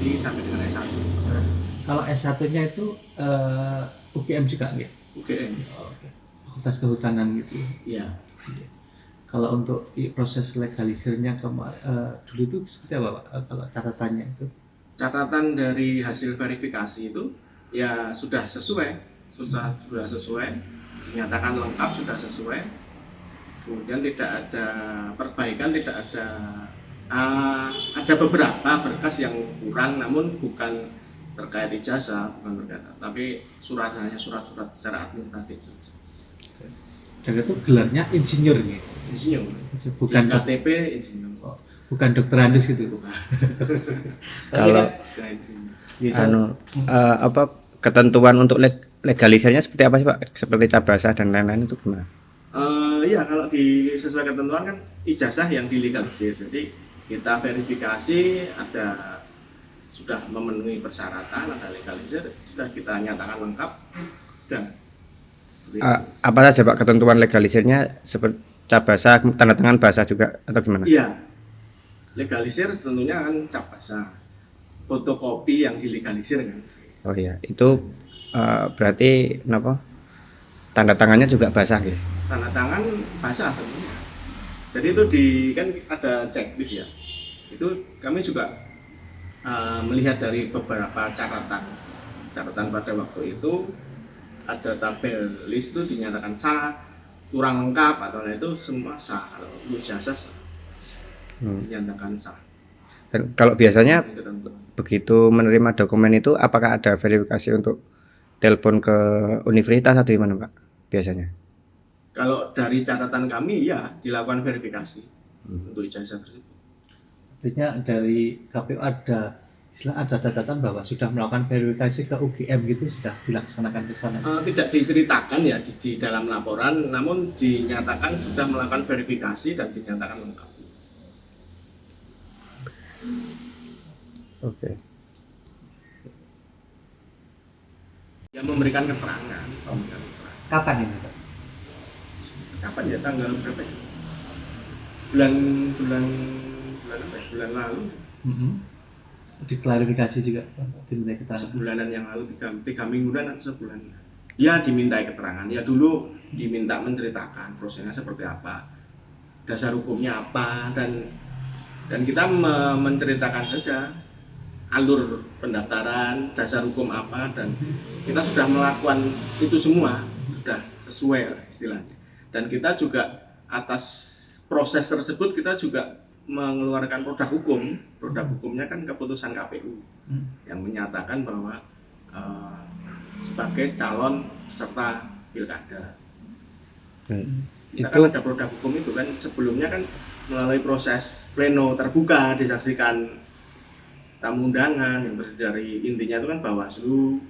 ini sampai dengan S1. Kalau S1-nya itu UGM juga nggak? UGM. Oke. Fakultas Kehutanan gitu. Iya. Kalau untuk proses legalisirnya dulu itu seperti apa Pak? Kalau catatannya itu? Catatan dari hasil verifikasi itu ya sudah sesuai, sudah sesuai, dinyatakan lengkap, sudah sesuai. Kemudian tidak ada perbaikan, tidak ada ada beberapa berkas yang kurang, namun bukan terkait ijazah, bukan terkait, tapi hanya surat-surat secara administratif. Dan itu gelarnya insinyur nih. Insinyur. Bukan KTP insinyur. Bukan dokter Andis gitu. Kalau apa ketentuan untuk legalisirnya seperti apa sih Pak? Seperti cabasa dan lain-lain itu gimana? Iya, kalau di sesuai ketentuan kan ijazah yang dilegalisir. Jadi kita verifikasi sudah memenuhi persyaratan, ada legalisir, sudah kita nyatakan lengkap dan apa saja Pak ketentuan legalisirnya, seperti cabasa, tanda tangan basah juga atau gimana? Iya, legalisir tentunya kan cabasa, fotokopi yang dilegalisir kan. Oh iya, itu berarti apa? Tanda tangannya juga basah gitu. Tanda tangan basah tentunya. Jadi itu kan ada checklist ya. Itu kami juga melihat dari beberapa catatan pada waktu itu, ada tabel list itu dinyatakan sah, kurang lengkap atau itu semua sah, kalau ijazah sah, dinyatakan sah. Dan kalau biasanya begitu menerima dokumen itu, apakah ada verifikasi untuk telepon ke universitas atau gimana Pak biasanya? Kalau dari catatan kami ya dilakukan verifikasi untuk ijazah tersebut. Artinya dari KPU ada catatan bahwa sudah melakukan verifikasi ke UGM gitu, sudah dilaksanakan ke sana. Tidak diceritakan ya di dalam laporan, namun dinyatakan sudah melakukan verifikasi dan dinyatakan lengkap. Oke. Yang memberikan keterangan. Kapan ini Pak? Kapan ya, tanggal berapa ya? Bulan lalu. Diklarifikasi juga diminta keterangan. Sebulanan yang lalu, 3 mingguan atau sebulan. Ya diminta keterangan. Ya dulu diminta menceritakan prosesnya seperti apa, dasar hukumnya apa, dan kita menceritakan saja alur pendaftaran, dasar hukum apa, dan kita sudah melakukan itu semua, sudah sesuai istilahnya. Dan kita juga atas proses tersebut kita juga mengeluarkan produk hukumnya kan keputusan KPU yang menyatakan bahwa sebagai calon peserta pilkada. Kita kan ada produk hukum itu kan, sebelumnya kan melalui proses pleno terbuka, disaksikan tamu undangan yang terdiri dari, intinya itu kan Bawaslu,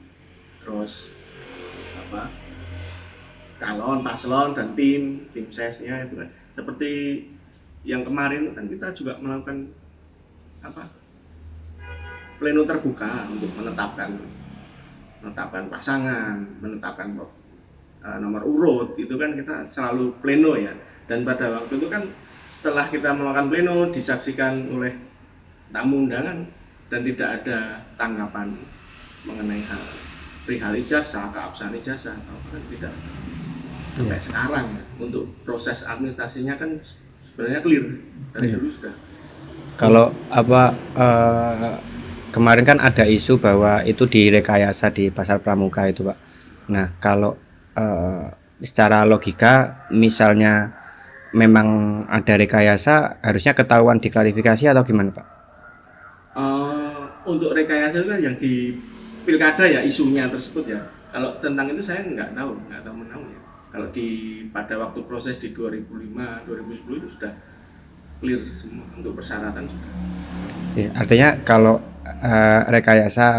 terus calon, paslon, dan tim sesnya itu kan. Seperti yang kemarin kan kita juga melakukan pleno terbuka untuk menetapkan pasangan, menetapkan nomor urut, itu kan kita selalu pleno ya. Dan pada waktu itu kan setelah kita melakukan pleno disaksikan oleh tamu undangan dan tidak ada tanggapan mengenai perihal ijazah, keabsahan ijazah, kan tidak. Sampai sekarang ya, untuk proses administrasinya kan sebenarnya clear dari dulu sudah. Kalau kemarin kan ada isu bahwa itu direkayasa di Pasar Pramuka itu Pak. Nah kalau secara logika misalnya memang ada rekayasa, harusnya ketahuan diklarifikasi atau gimana Pak? Untuk rekayasa itu kan yang di pilkada ya isunya tersebut ya. Kalau tentang itu saya nggak tahu menahu ya. Kalau pada waktu proses di 2005, 2010 itu sudah clear semua untuk persyaratan sudah. Ya, artinya kalau rekayasa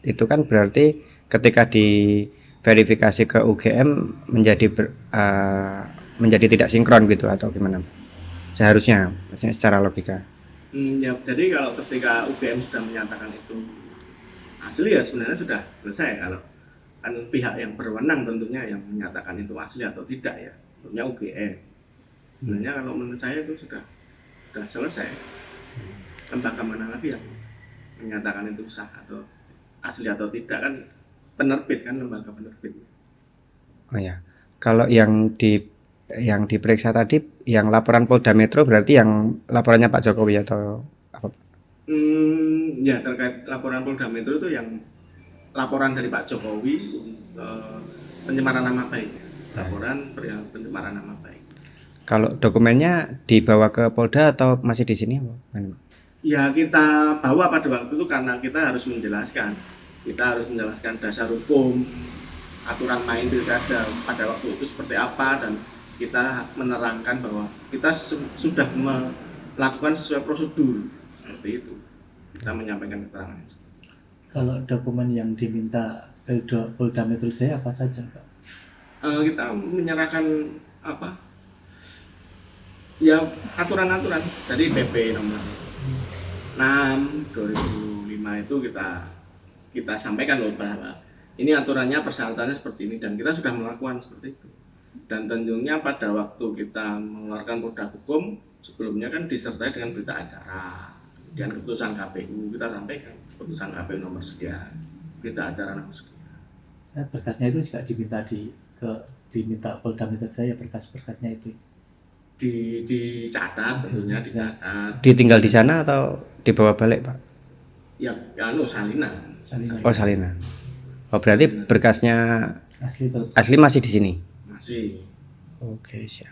itu kan berarti ketika diverifikasi ke UGM menjadi tidak sinkron gitu atau gimana? Seharusnya, secara logika. Ya, jadi kalau ketika UGM sudah menyatakan itu asli ya sebenarnya sudah selesai. Kalau kan pihak yang berwenang tentunya yang menyatakan itu asli atau tidak ya, tentunya UGM. Sebenarnya kalau menurut saya itu sudah selesai. Lembaga mana lagi yang menyatakan itu sah atau asli atau tidak kan penerbit kan, lembaga penerbit. Oh ya. Kalau yang diperiksa tadi yang laporan Polda Metro berarti yang laporannya Pak Jokowi atau apa? Ya terkait laporan Polda Metro itu yang laporan dari Pak Jokowi pencemaran nama baik. Laporan perihal pencemaran nama baik. Kalau dokumennya dibawa ke Polda atau masih di sini apa? Ya kita bawa pada waktu itu karena kita harus menjelaskan. Kita harus menjelaskan dasar hukum, aturan main pilkada pada waktu itu seperti apa, dan kita menerangkan bahwa kita sudah melakukan sesuai prosedur seperti itu. Kita menyampaikan keterangan. Kalau dokumen yang diminta Polda Metro Jaya apa saja, Pak? Kita menyerahkan apa? Ya aturan-aturan dari PP nomor 6 2005 itu kita sampaikan loh bahwa ini aturannya, persyaratannya seperti ini, dan kita sudah melakukan seperti itu. Dan tentunya pada waktu kita mengeluarkan produk hukum sebelumnya kan disertai dengan berita acara, kemudian keputusan KPU kita sampaikan keputusan KPU nomor sekian, berita acara nomor sekian. Berkasnya itu juga diminta Polda Metro Jaya, berkas-berkasnya itu dicatat, tentunya dicatat. Ditinggal di sana atau dibawa balik, Pak? Ya salinan. Oh, salinan. Oh, berarti berkasnya asli masih di sini. Masih. Oke, siap.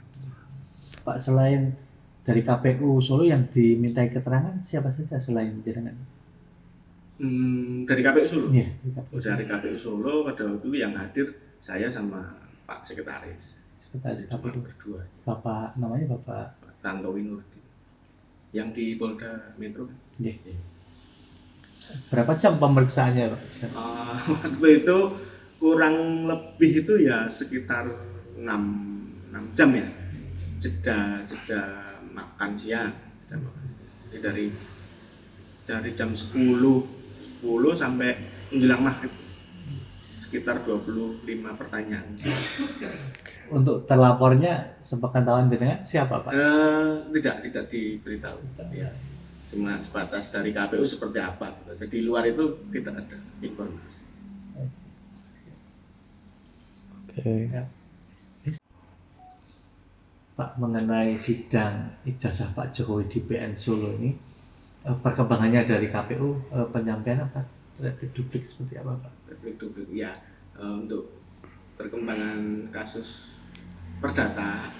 Pak, selain dari KPU Solo yang dimintai keterangan siapa saja selain jenengan? Dari KPU Solo. Iya, Dari KPU Solo pada waktu itu yang hadir saya sama Pak Sekretaris. Sekretaris KPU berdua. Bapak namanya Bapak Tantowi Nurdin. Yang di Polda Metro. Iya. Berapa jam pemeriksaannya, Pak? Waktu itu kurang lebih itu ya sekitar 6 jam ya. Jeda makan siang. Jadi dari jam 10 sampai menjelang maghrib, sekitar 25 pertanyaan. Untuk terlapornya sepengetahuan jenengan siapa, Pak? Tidak diberitahu. Ya. Cuma sebatas dari KPU seperti apa. Jadi di luar itu tidak ada informasi. Oke. Ya. Pak, mengenai sidang ijazah Pak Jokowi di PN Solo ini, perkembangannya dari KPU, penyampaian apa? Replik seperti apa, Pak? Replik ya, untuk perkembangan kasus perdata,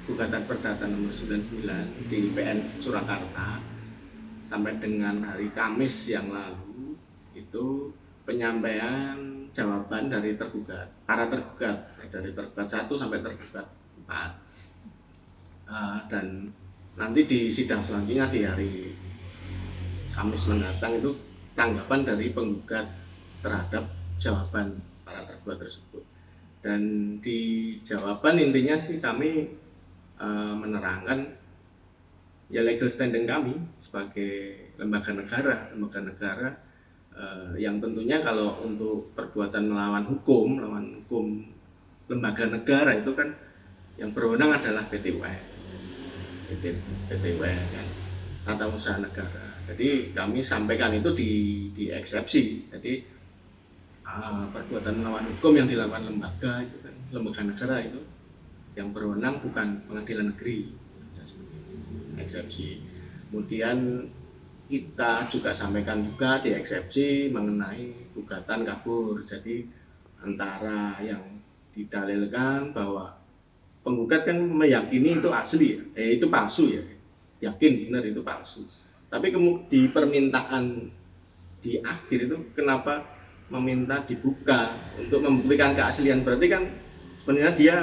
gugatan perdata nomor 99 di PN Surakarta sampai dengan hari Kamis yang lalu itu penyampaian jawaban dari para tergugat dari tergugat 1 sampai tergugat 4. Dan nanti di sidang selanjutnya di hari Kamis mendatang itu tanggapan dari penggugat terhadap jawaban para tergugat tersebut. Dan di jawaban intinya sih kami menerangkan ya legal standing kami sebagai lembaga negara yang tentunya kalau untuk perbuatan melawan hukum lembaga negara itu kan yang berwenang adalah PT UN kan, Tata Usaha Negara. Jadi kami sampaikan itu di eksepsi. Jadi perbuatan melawan hukum yang dilakukan lembaga itu kan, lembaga negara itu yang berwenang bukan pengadilan negeri, eksepsi. Kemudian kita juga sampaikan juga di eksepsi mengenai gugatan kabur. Jadi antara yang didalilkan bahwa penggugat kan meyakini itu asli, itu palsu ya, yakin benar itu palsu. Tapi kemudian di permintaan di akhir itu kenapa meminta dibuka untuk membuktikan keaslian, berarti kan sebenarnya dia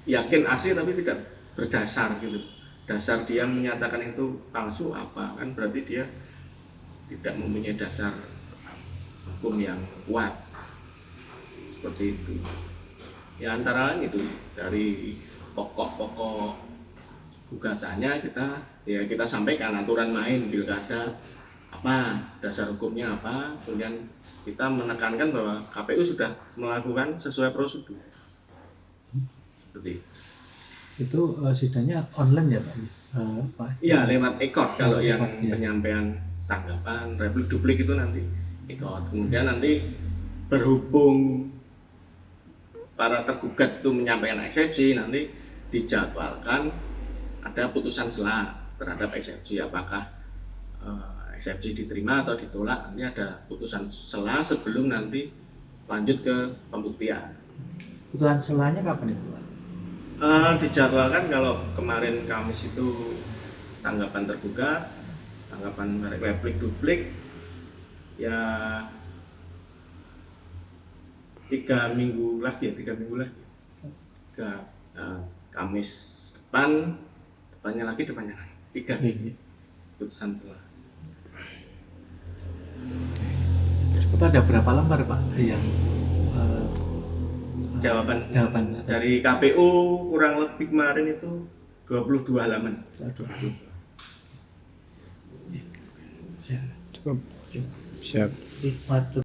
yakin asli tapi tidak berdasar gitu. Dasar dia menyatakan itu palsu apa, kan berarti dia tidak mempunyai dasar hukum yang kuat seperti itu. Ya antara lain itu dari pokok-pokok gugatannya kita sampaikan aturan main pilkada apa, dasar hukumnya apa, kemudian kita menekankan bahwa KPU sudah melakukan sesuai prosedur. Seperti itu sidangnya online ya, Pak? Iya, lewat e-court kalau yang ya. penyampaian tanggapan replik duplik itu nanti ikut. Kemudian nanti berhubung para tergugat itu menyampaikan eksepsi, nanti dijadwalkan ada putusan sela terhadap eksepsi, apakah eksepsi diterima atau ditolak. Nanti ada putusan sela sebelum nanti lanjut ke pembuktian. Putusan selanya kapan itu, Pak? Dijadwalkan kalau kemarin Kamis itu tanggapan tergugat, tanggapan replik duplik, ya 3 minggu lagi. Kamis depannya lagi 3 Iya. putusan selah. Itu ada berapa lembar, Pak, yang Jawaban atas- dari KPU kurang lebih kemarin itu 22 halaman. Aduh. Siap. Cukup. Siap. Hikmat